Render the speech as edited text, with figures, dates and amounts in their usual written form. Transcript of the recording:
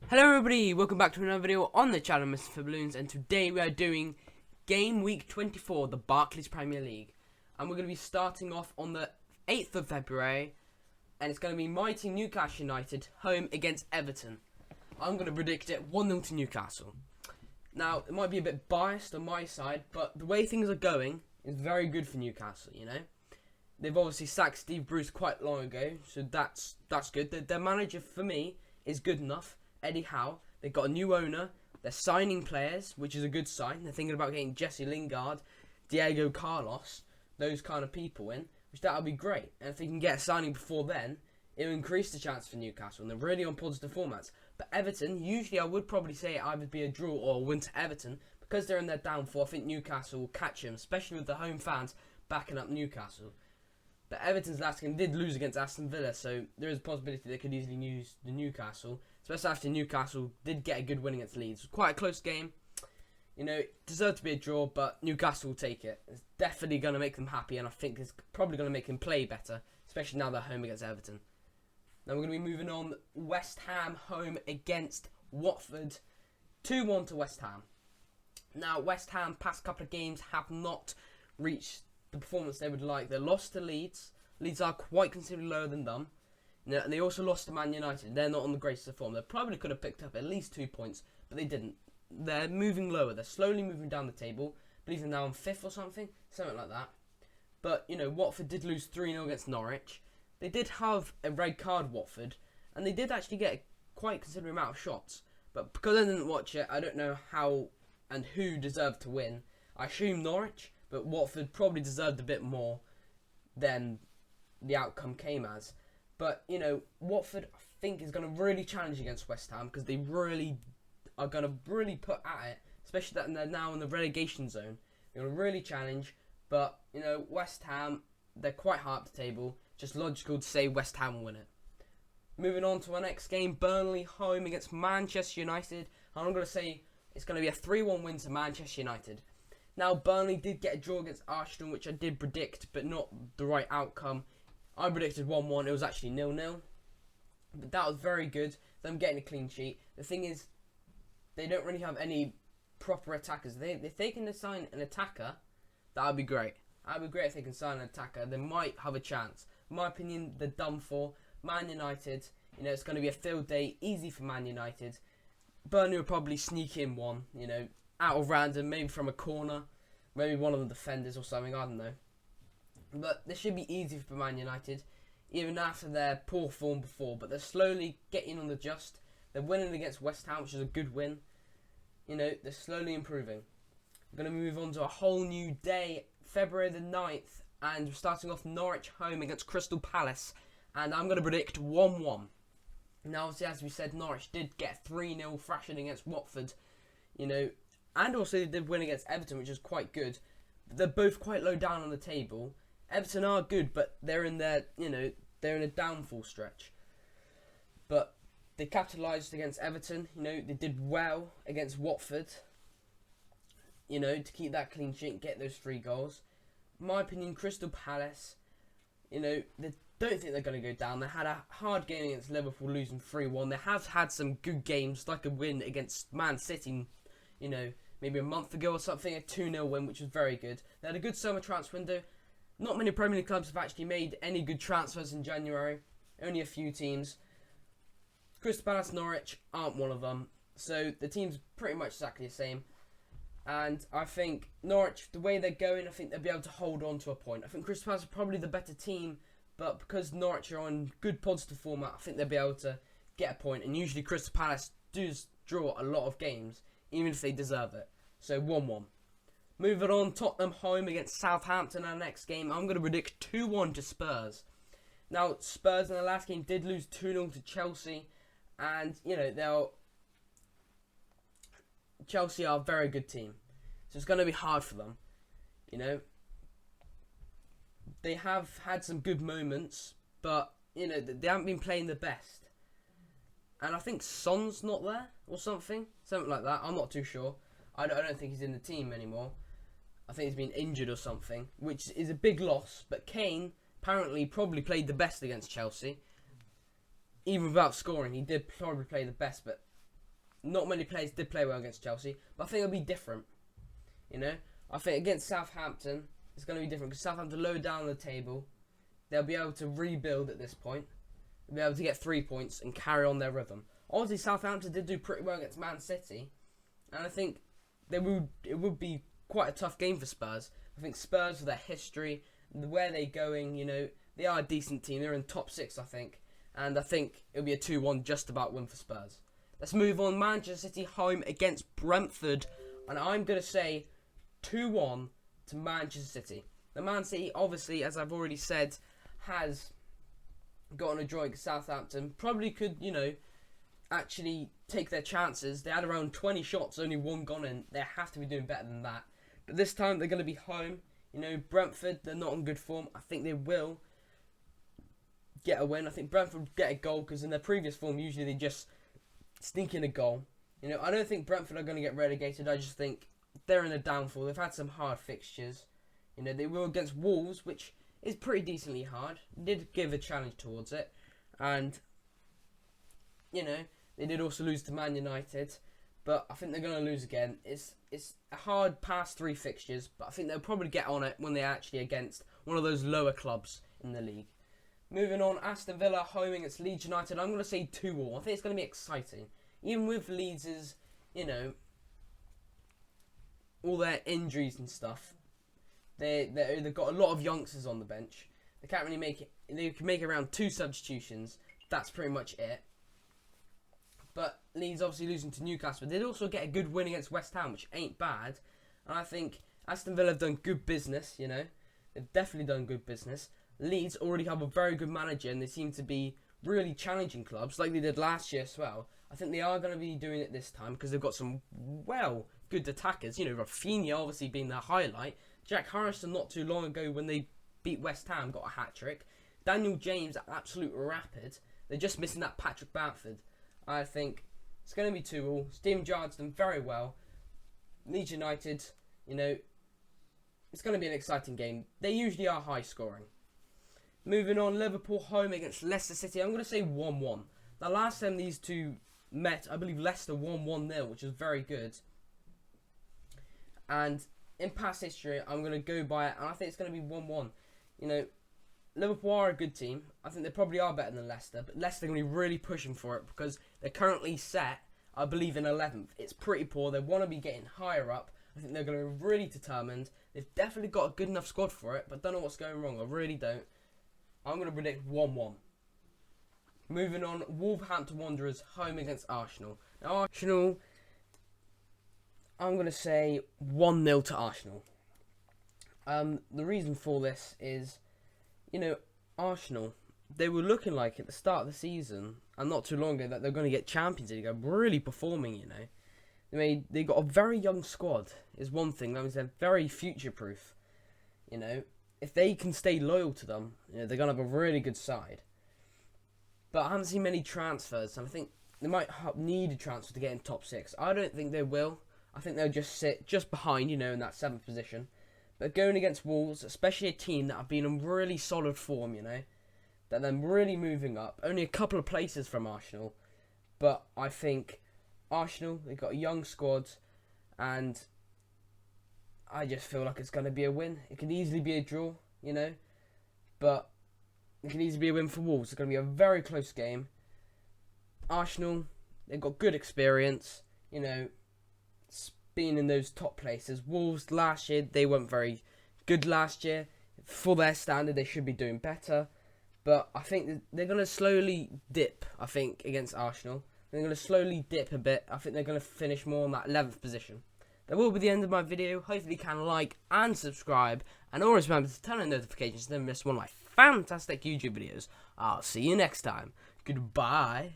Hello everybody, welcome back to another video on the channel, Mr. Loons, and today we are doing Game Week 24, the Barclays Premier League. And we're going to be starting off on the 8th of February, and it's going to be my team Newcastle United home against Everton. I'm going to predict it 1-0 to Newcastle. Now, it might be a bit biased on my side, but the way things are going is very good for Newcastle, you know. They've obviously sacked Steve Bruce quite long ago, so that's good. Their manager, for me, is good enough. Eddie Howe. They've got a new owner. They're signing players, which is a good sign. They're thinking about getting Jesse Lingard, Diego Carlos, those kind of people in, which that would be great. And if they can get a signing before then, it will increase the chance for Newcastle. And they're really on positive formats. But Everton, usually I would probably say it either be a draw or a win to Everton. Because they're in their downfall, I think Newcastle will catch them, especially with the home fans backing up Newcastle. But Everton's last game did lose against Aston Villa, so there is a possibility they could easily use the Newcastle. Especially after Newcastle did get a good win against Leeds. It was quite a close game. You know, it deserved to be a draw, but Newcastle will take it. It's definitely going to make them happy, and I think it's probably going to make them play better, especially now they're home against Everton. Now we're going to be moving on. West Ham home against Watford. 2-1 to West Ham. Now, West Ham, past couple of games, have not reached the performance they would like. They lost to Leeds. Leeds are quite considerably lower than them. And they also lost to Man United. They're not on the greatest of form. They probably could have picked up at least 2 points, but they didn't. They're moving lower. They're slowly moving down the table. I believe they're now on 5th or something like that. But, you know, Watford did lose 3-0 against Norwich. They did have a red card, Watford, and they did actually get a quite considerable amount of shots. But because I didn't watch it, I don't know how and who deserved to win. I assume Norwich, but Watford probably deserved a bit more than the outcome came as. But, you know, Watford, I think, is going to really challenge against West Ham because they really are going to really put at it, especially that they're now in the relegation zone. They're going to really challenge. But, you know, West Ham, they're quite high up the table. Just logical to say West Ham will win it. Moving on to our next game, Burnley home against Manchester United. And I'm going to say it's going to be a 3-1 win to Manchester United. Now, Burnley did get a draw against Arsenal, which I did predict, but not the right outcome. I predicted 1-1, it was actually 0-0. But that was very good, them getting a clean sheet. The thing is, they don't really have any proper attackers. If they can sign an attacker, that would be great. That would be great if they can sign an attacker. They might have a chance. In my opinion, they're done for. Man United, you know, it's going to be a field day, easy for Man United. Burnley will probably sneak in one, you know, out of random, maybe from a corner. Maybe one of the defenders or something, I don't know. But this should be easy for Man United, even after their poor form before. But they're slowly getting on the just. They're winning against West Ham, which is a good win. You know, they're slowly improving. We're going to move on to a whole new day, February the 9th. And we're starting off Norwich home against Crystal Palace. And I'm going to predict 1-1. Now, obviously, as we said, Norwich did get 3-0 thrashing against Watford. You know, and also they did win against Everton, which is quite good. But they're both quite low down on the table. Everton are good, but they're in their, you know, they're in a downfall stretch. But they capitalised against Everton. You know, they did well against Watford. You know, to keep that clean sheet and get those 3 goals. In my opinion, Crystal Palace, you know, they don't think they're going to go down. They had a hard game against Liverpool, losing 3-1. They have had some good games, like a win against Man City, you know, maybe a month ago or something, a 2-0 win, which was very good. They had a good summer transfer window. Not many Premier League clubs have actually made any good transfers in January. Only a few teams. Crystal Palace, Norwich aren't one of them. So the team's pretty much exactly the same. And I think Norwich, the way they're going, I think they'll be able to hold on to a point. I think Crystal Palace are probably the better team. But because Norwich are on good positive format, I think they'll be able to get a point. And usually Crystal Palace does draw a lot of games, even if they deserve it. So 1-1. Moving on, Tottenham home against Southampton. Our next game, I'm going to predict 2-1 to Spurs. Now, Spurs in the last game did lose 2-0 to Chelsea. And, you know, Chelsea are a very good team. So it's going to be hard for them. You know, they have had some good moments, but, you know, they haven't been playing the best. And I think Son's not there or something. Something like that. I'm not too sure. I don't think he's in the team anymore. I think he's been injured or something, which is a big loss. But Kane apparently probably played the best against Chelsea. Even without scoring, he did probably play the best. But not many players did play well against Chelsea, but I think it'll be different. You know, I think against Southampton, it's going to be different because Southampton low down the table. They'll be able to rebuild at this point. They'll be able to get 3 points and carry on their rhythm. Obviously, Southampton did do pretty well against Man City, and I think it would be quite a tough game for Spurs. I think Spurs, with their history, where they're going, you know, they are a decent team. They're in top 6, I think, and I think it'll be a 2-1 just about win for Spurs. Let's move on. Manchester City home against Brentford, and I'm going to say 2-1 to Manchester City. The Man City, obviously, as I've already said, has gotten a draw against Southampton. Probably could, you know, actually take their chances. They had around 20 shots, only 1 gone in. They have to be doing better than that. But this time they're going to be home. You know, Brentford, they're not in good form. I think they will get a win. I think Brentford will get a goal because in their previous form, usually they just sneak in a goal. You know, I don't think Brentford are going to get relegated. I just think they're in a downfall. They've had some hard fixtures. You know, they were against Wolves, which is pretty decently hard. Did give a challenge towards it. And, you know, they did also lose to Man United. But I think they're going to lose again. It's a hard past 3 fixtures, but I think they'll probably get on it when they're actually against one of those lower clubs in the league. Moving on, Aston Villa home against Leeds United. I'm going to say 2-2. I think it's going to be exciting. Even with Leeds', you know, all their injuries and stuff, they've got a lot of youngsters on the bench. They can't really make it. They can make around 2 substitutions. That's pretty much it. But Leeds obviously losing to Newcastle. But they did also get a good win against West Ham, which ain't bad. And I think Aston Villa have done good business, you know. They've definitely done good business. Leeds already have a very good manager, and they seem to be really challenging clubs, like they did last year as well. I think they are going to be doing it this time, because they've got some, well, good attackers. You know, Rafinha obviously being their highlight. Jack Harrison not too long ago when they beat West Ham got a hat-trick. Daniel James, absolute rapid. They're just missing that Patrick Bamford. I think it's going to be 2-2. Steven Gerrard's done very well. Leeds United, you know, it's going to be an exciting game. They usually are high scoring. Moving on, Liverpool home against Leicester City. I'm going to say 1-1. The last time these two met, I believe Leicester won 1-0, which was very good. And in past history, I'm going to go by it, and I think it's going to be 1-1. You know, Liverpool are a good team. I think they probably are better than Leicester, but Leicester are going to be really pushing for it because they're currently set, I believe, in 11th. It's pretty poor. They want to be getting higher up. I think they're going to be really determined. They've definitely got a good enough squad for it, but don't know what's going wrong. I really don't. I'm going to predict 1-1. Moving on, Wolverhampton Wanderers home against Arsenal. Now, Arsenal, I'm going to say 1-0 to Arsenal. The reason for this is, you know, Arsenal, they were looking like at the start of the season, and not too long ago, that they're going to get Champions League. They're really performing, you know. They got a very young squad, is one thing. That means they're very future-proof, you know. If they can stay loyal to them, you know, they're going to have a really good side. But I haven't seen many transfers, and I think they might need a transfer to get in top 6. I don't think they will. I think they'll just sit just behind, you know, in that 7th position. But going against Wolves, especially a team that have been in really solid form, you know, that they're really moving up. Only a couple of places from Arsenal. But I think Arsenal, they've got a young squad, and I just feel like it's going to be a win. It can easily be a draw, you know, but it can easily be a win for Wolves. It's going to be a very close game. Arsenal, they've got good experience, you know, being in those top places. Wolves last year, they weren't very good last year. For their standard, they should be doing better. But I think they're going to slowly dip, I think, against Arsenal. They're going to slowly dip a bit. I think they're going to finish more on that 11th position. That will be the end of my video. Hopefully you can like and subscribe. And always remember to turn on notifications to never miss one of my fantastic YouTube videos. I'll see you next time. Goodbye.